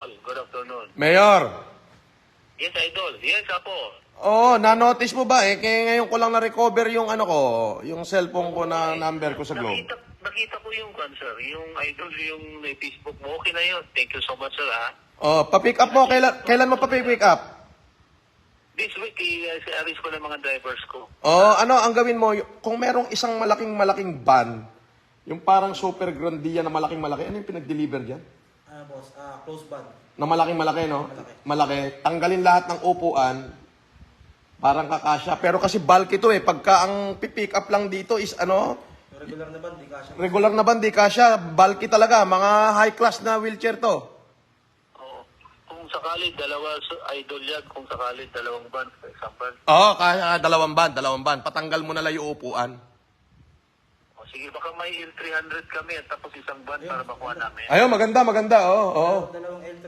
Good afternoon. Mayor. Yes, Idol. Yes, Apo. Oo, na-notice mo ba eh? Kaya ngayon ko lang na-recover yung ano ko, yung cellphone ko na number ko sa Globe. Nakita ko yung sir, yung Idol, yung Facebook mo. Okay na yun. Thank you so much, sir, ha? Oh, pa-pick up mo. Kailan mo pa-pick up? This week, i-arrange ko ng mga drivers ko. Oh, ano ang gawin mo? Kung merong isang malaking van, yung parang super grandia na malaki, ano yung pinag-deliver dyan? Boss, close band. Na malaki, no? Malaki. Tanggalin lahat ng upuan, parang kakasya. Pero kasi bulk ito eh. Pagka ang pick up lang dito is ano? Yung regular na band, di kasha. Regular na van, di kasya. Bulky talaga. Mga high class na wheelchair to. Oo. Kung sakali, Idol yan. Kung sakali, dalawang van, for example. Oo, kaya dalawang van. Patanggal mo na lang yung upuan. O, sige, baka may L300 kami at tapos isang van para makuha namin. Ayun, maganda. Oo. Dalawang L3.